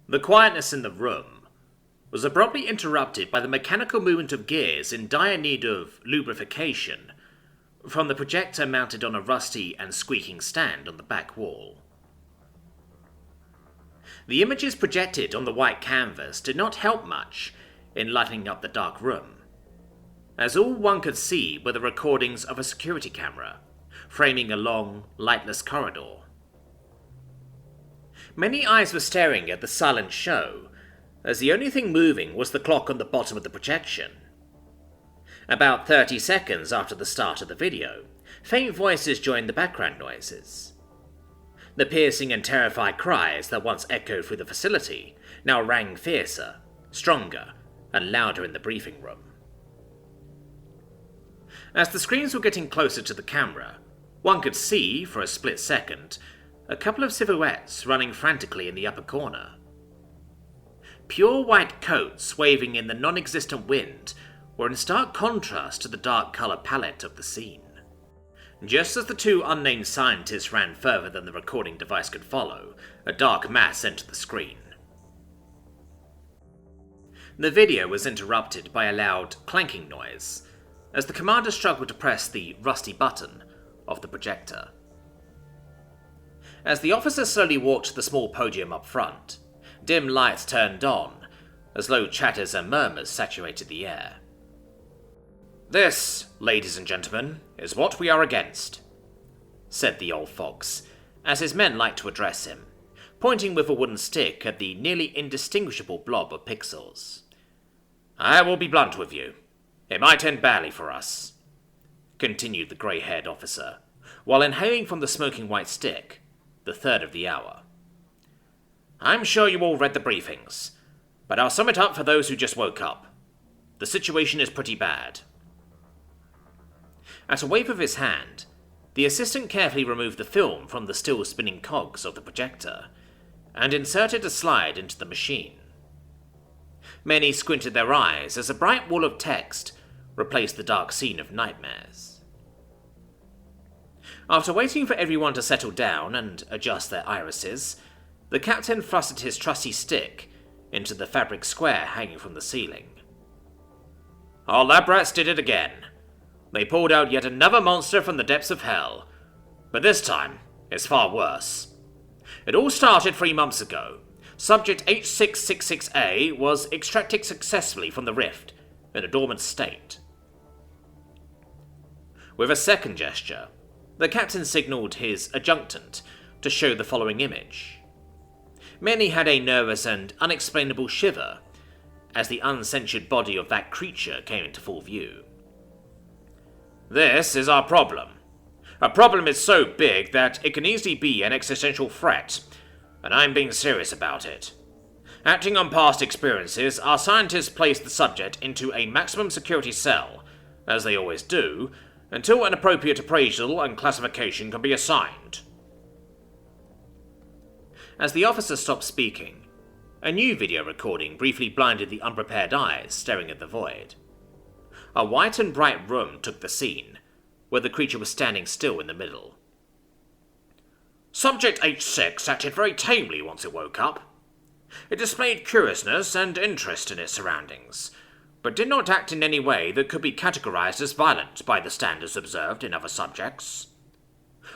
The quietness in the room was abruptly interrupted by the mechanical movement of gears in dire need of lubrication from the projector mounted on a rusty and squeaking stand on the back wall. The images projected on the white canvas did not help much in lighting up the dark room, as all one could see were the recordings of a security camera framing a long, lightless corridor. Many eyes were staring at the silent show, as the only thing moving was the clock on the bottom of the projection. About 30 seconds after the start of the video, faint voices joined the background noises. The piercing and terrified cries that once echoed through the facility now rang fiercer, stronger, and louder in the briefing room. As the screens were getting closer to the camera, one could see, for a split second, a couple of silhouettes running frantically in the upper corner. Pure white coats waving in the non-existent wind were in stark contrast to the dark colour palette of the scene. Just as the two unnamed scientists ran further than the recording device could follow, a dark mass entered the screen. The video was interrupted by a loud clanking noise, as the commander struggled to press the rusty button of the projector. As the officer slowly walked to the small podium up front, dim lights turned on, as low chatters and murmurs saturated the air. "This, ladies and gentlemen, is what we are against," said the old fox, as his men liked to address him, pointing with a wooden stick at the nearly indistinguishable blob of pixels. "I will be blunt with you. It might end badly for us," continued the grey-haired officer, while inhaling from the smoking white stick, the third of the hour. "I'm sure you all read the briefings, but I'll sum it up for those who just woke up. The situation is pretty bad." At a wave of his hand, the assistant carefully removed the film from the still spinning cogs of the projector, and inserted a slide into the machine. Many squinted their eyes as a bright wall of text replaced the dark scene of nightmares. After waiting for everyone to settle down and adjust their irises, the captain thrusted his trusty stick into the fabric square hanging from the ceiling. "Our lab rats did it again. They pulled out yet another monster from the depths of hell, but this time it's far worse. It all started 3 months ago. Subject H666A was extracted successfully from the rift in a dormant state." With a second gesture, the captain signalled his adjutant to show the following image. Many had a nervous and unexplainable shiver as the uncensured body of that creature came into full view. "This is our problem. Our problem is so big that it can easily be an existential threat, and I'm being serious about it. Acting on past experiences, our scientists placed the subject into a maximum security cell, as they always do, until an appropriate appraisal and classification can be assigned." As the officer stopped speaking, a new video recording briefly blinded the unprepared eyes staring at the void. A white and bright room took the scene, where the creature was standing still in the middle. "Subject H6 acted very tamely once it woke up. It displayed curiousness and interest in its surroundings, but did not act in any way that could be categorized as violent by the standards observed in other subjects.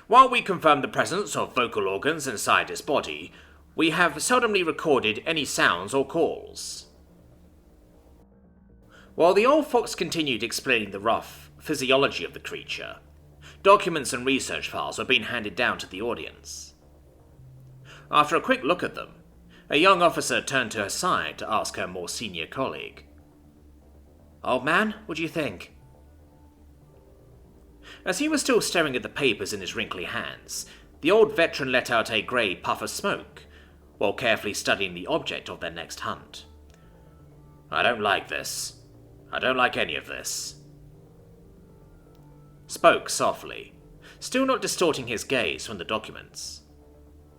While we confirm the presence of vocal organs inside its body, we have seldomly recorded any sounds or calls." While the old fox continued explaining the rough physiology of the creature, documents and research files were being handed down to the audience. After a quick look at them, a young officer turned to her side to ask her more senior colleague, "Old man, what do you think?" As he was still staring at the papers in his wrinkly hands, the old veteran let out a grey puff of smoke, while carefully studying the object of their next hunt. "I don't like this. I don't like any of this." Spoke softly, still not distorting his gaze from the documents.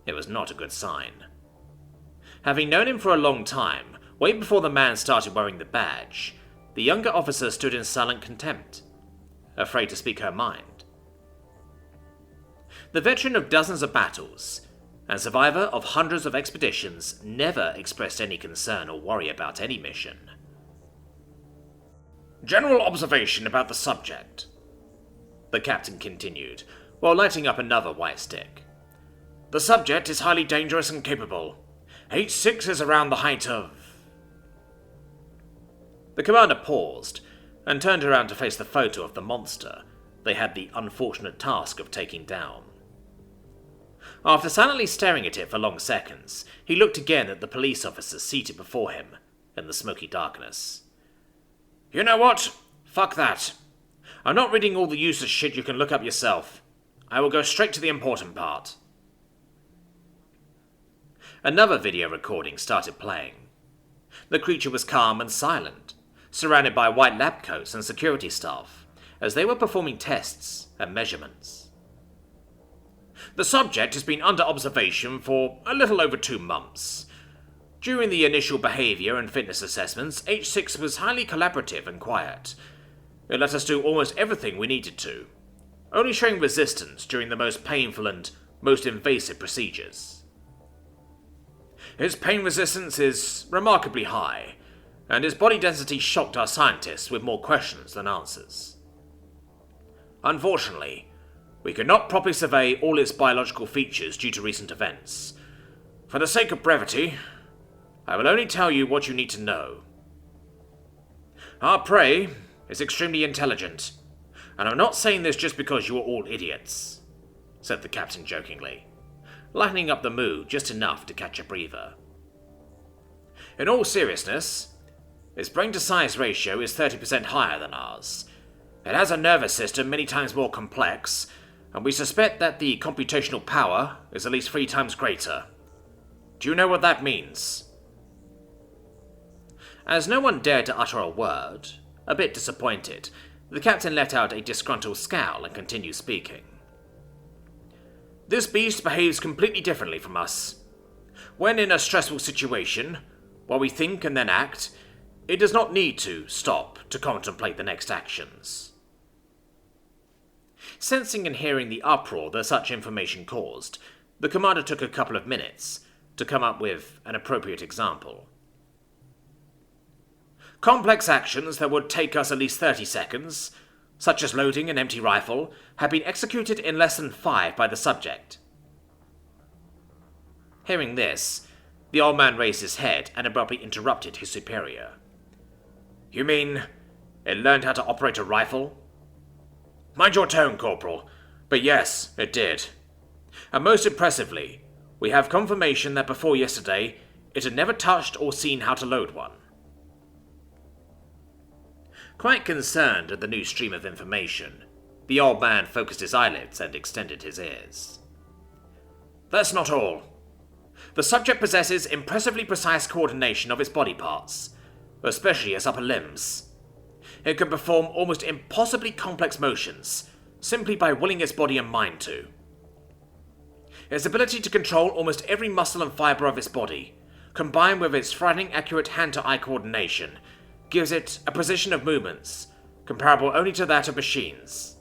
It was not a good sign. Having known him for a long time, way before the man started wearing the badge, the younger officer stood in silent contempt, afraid to speak her mind. The veteran of dozens of battles, and survivor of hundreds of expeditions, never expressed any concern or worry about any mission. General observation about the subject, the captain continued, while lighting up another white stick. The subject is highly dangerous and capable. H6 is around the height of... The commander paused, and turned around to face the photo of the monster they had the unfortunate task of taking down. After silently staring at it for long seconds, he looked again at the police officer seated before him in the smoky darkness. You know what? Fuck that. I'm not reading all the useless shit you can look up yourself. I will go straight to the important part. Another video recording started playing. The creature was calm and silent, surrounded by white lab coats and security staff, as they were performing tests and measurements. The subject has been under observation for a little over 2 months. During the initial behavior and fitness assessments, H6 was highly collaborative and quiet. It let us do almost everything we needed to, only showing resistance during the most painful and most invasive procedures. His pain resistance is remarkably high, and his body density shocked our scientists with more questions than answers. Unfortunately, we could not properly survey all its biological features due to recent events. For the sake of brevity, I will only tell you what you need to know. Our prey is extremely intelligent, and I'm not saying this just because you are all idiots, said the captain jokingly, lightening up the mood just enough to catch a breather. In all seriousness, its brain-to-size ratio is 30% higher than ours. It has a nervous system many times more complex, and we suspect that the computational power is at least 3 times greater. Do you know what that means? As no one dared to utter a word, a bit disappointed, the captain let out a disgruntled scowl and continued speaking. This beast behaves completely differently from us. When in a stressful situation, while we think and then act, it does not need to stop to contemplate the next actions. Sensing and hearing the uproar that such information caused, the commander took a couple of minutes to come up with an appropriate example. Complex actions that would take us at least 30 seconds, such as loading an empty rifle, have been executed in less than 5 by the subject. Hearing this, the old man raised his head and abruptly interrupted his superior. You mean it learned how to operate a rifle? Mind your tone, Corporal, but yes, it did. And most impressively, we have confirmation that before yesterday, it had never touched or seen how to load one. Quite concerned at the new stream of information, the old man focused his eyelids and extended his ears. That's not all. The subject possesses impressively precise coordination of its body parts, especially its upper limbs. It can perform almost impossibly complex motions, simply by willing its body and mind to. Its ability to control almost every muscle and fibre of its body, combined with its frightening accurate hand-to-eye coordination, gives it a precision of movements comparable only to that of machines.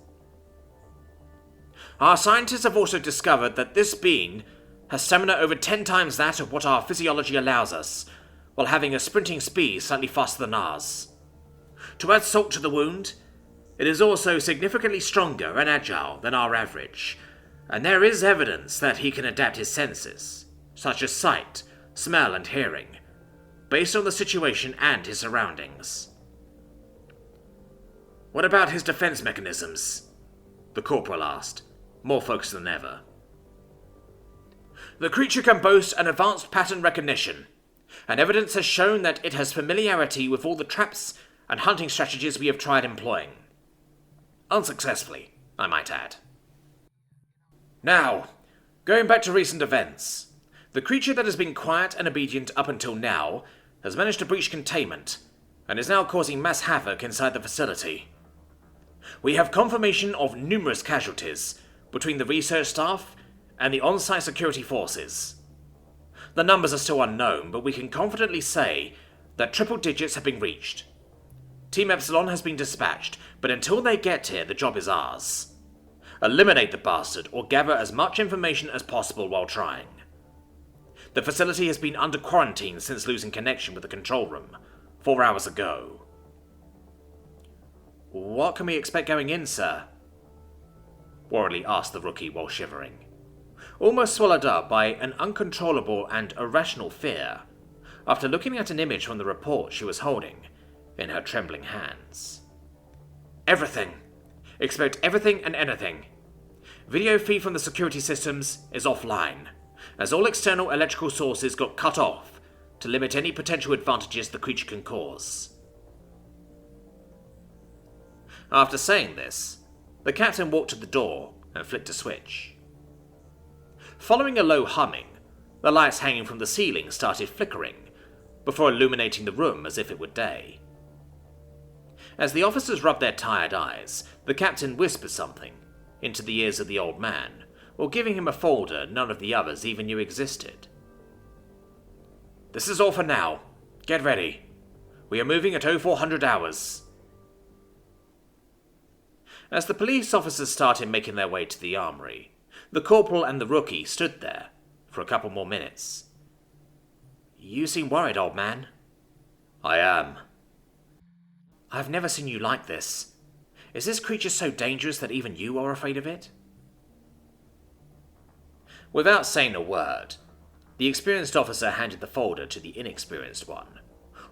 Our scientists have also discovered that this being has stamina over 10 times that of what our physiology allows us, while having a sprinting speed slightly faster than ours. To add salt to the wound, it is also significantly stronger and agile than our average, and there is evidence that he can adapt his senses, such as sight, smell, and hearing, based on the situation and his surroundings. What about his defense mechanisms? The corporal asked, more focused than ever. The creature can boast an advanced pattern recognition, and evidence has shown that it has familiarity with all the traps and hunting strategies we have tried employing. Unsuccessfully, I might add. Now, going back to recent events, the creature that has been quiet and obedient up until now has managed to breach containment, and is now causing mass havoc inside the facility. We have confirmation of numerous casualties between the research staff and the on-site security forces. The numbers are still unknown, but we can confidently say that triple digits have been reached. Team Epsilon has been dispatched, but until they get here, the job is ours. Eliminate the bastard, or gather as much information as possible while trying. The facility has been under quarantine since losing connection with the control room 4 hours ago. What can we expect going in, sir? Worley asked the rookie while shivering, almost swallowed up by an uncontrollable and irrational fear after looking at an image from the report she was holding in her trembling hands. Everything. Expect everything and anything. Video feed from the security systems is offline, as all external electrical sources got cut off to limit any potential advantages the creature can cause. After saying this, the captain walked to the door and flicked a switch. Following a low humming, the lights hanging from the ceiling started flickering before illuminating the room as if it were day. As the officers rubbed their tired eyes, the captain whispered something into the ears of the old man, while giving him a folder none of the others even knew existed. This is all for now. Get ready. We are moving at 0400 hours. As the police officers started making their way to the armory, the corporal and the rookie stood there for a couple more minutes. You seem worried, old man. I am. I've never seen you like this. Is this creature so dangerous that even you are afraid of it? Without saying a word, the experienced officer handed the folder to the inexperienced one,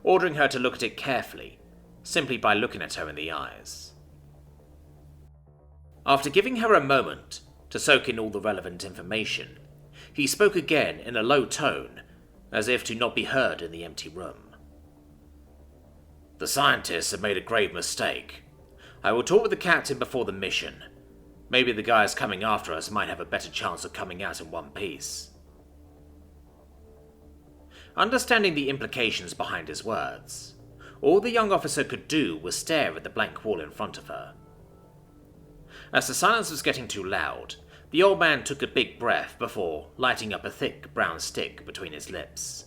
ordering her to look at it carefully, simply by looking at her in the eyes. After giving her a moment to soak in all the relevant information, he spoke again in a low tone, as if to not be heard in the empty room. The scientists have made a grave mistake. I will talk with the captain before the mission. Maybe the guys coming after us might have a better chance of coming out in one piece. Understanding the implications behind his words, all the young officer could do was stare at the blank wall in front of her. As the silence was getting too loud, the old man took a big breath before lighting up a thick brown stick between his lips.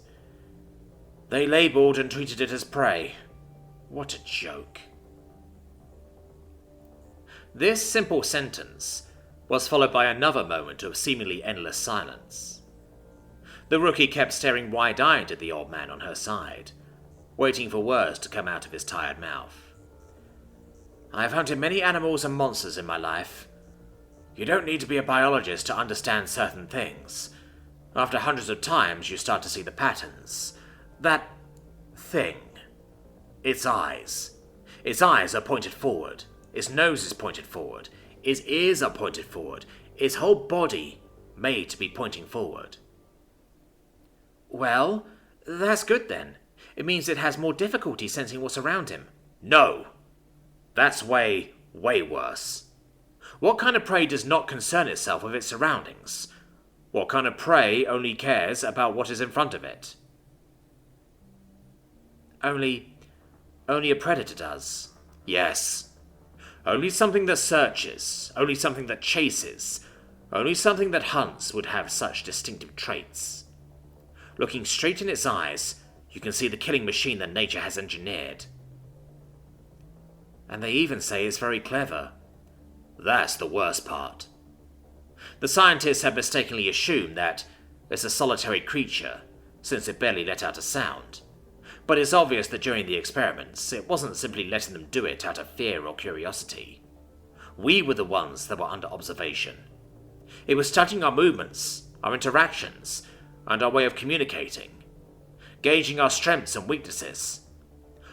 They labelled and treated it as prey. What a joke. This simple sentence was followed by another moment of seemingly endless silence. The rookie kept staring wide-eyed at the old man on her side, waiting for words to come out of his tired mouth. I have hunted many animals and monsters in my life. You don't need to be a biologist to understand certain things. After hundreds of times, you start to see the patterns. That thing. Its eyes. Its eyes are pointed forward. Its nose is pointed forward. Its ears are pointed forward. Its whole body made to be pointing forward. Well, that's good then. It means it has more difficulty sensing what's around him. No! That's way, way worse. What kind of prey does not concern itself with its surroundings? What kind of prey only cares about what is in front of it? Only a predator does. Yes. Only something that searches, only something that chases, only something that hunts would have such distinctive traits. Looking straight in its eyes, you can see the killing machine that nature has engineered. And they even say it's very clever. That's the worst part. The scientists had mistakenly assumed that it's a solitary creature, since it barely let out a sound. But it's obvious that during the experiments, it wasn't simply letting them do it out of fear or curiosity. We were the ones that were under observation. It was studying our movements, our interactions, and our way of communicating, gauging our strengths and weaknesses.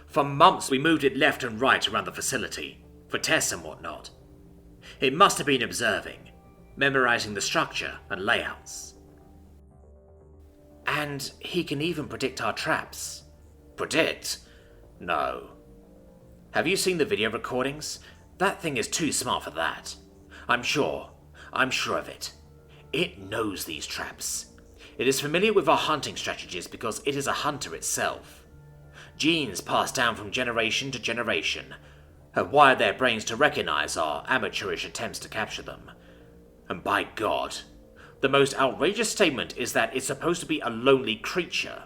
For months we moved it left and right around the facility, for tests and whatnot. It must have been observing, memorizing the structure and layouts. And he can even predict our traps. Predict? No. Have you seen the video recordings? That thing is too smart for that. I'm sure of it. It knows these traps. It is familiar with our hunting strategies because it is a hunter itself. Genes passed down from generation to generation have wired their brains to recognize our amateurish attempts to capture them. And by God, the most outrageous statement is that it's supposed to be a lonely creature.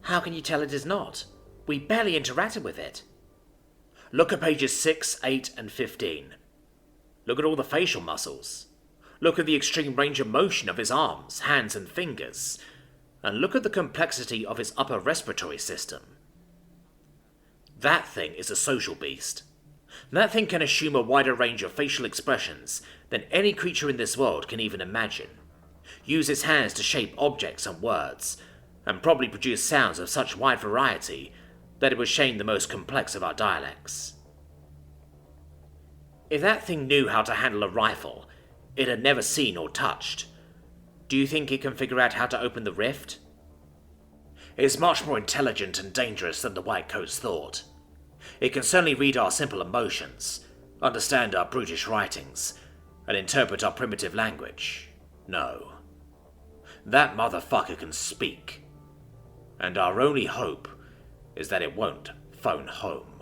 How can you tell it is not? We barely interacted with it. Look at pages 6, 8, and 15. Look at all the facial muscles. Look at the extreme range of motion of his arms, hands, and fingers. And look at the complexity of his upper respiratory system. That thing is a social beast. That thing can assume a wider range of facial expressions than any creature in this world can even imagine. Use its hands to shape objects and words, and probably produce sounds of such wide variety that it would shame the most complex of our dialects. If that thing knew how to handle a rifle it had never seen or touched, do you think it can figure out how to open the rift? It is much more intelligent and dangerous than the White Coats thought. It can certainly read our simple emotions, understand our brutish writings, and interpret our primitive language. No. That motherfucker can speak. And our only hope is that it won't phone home.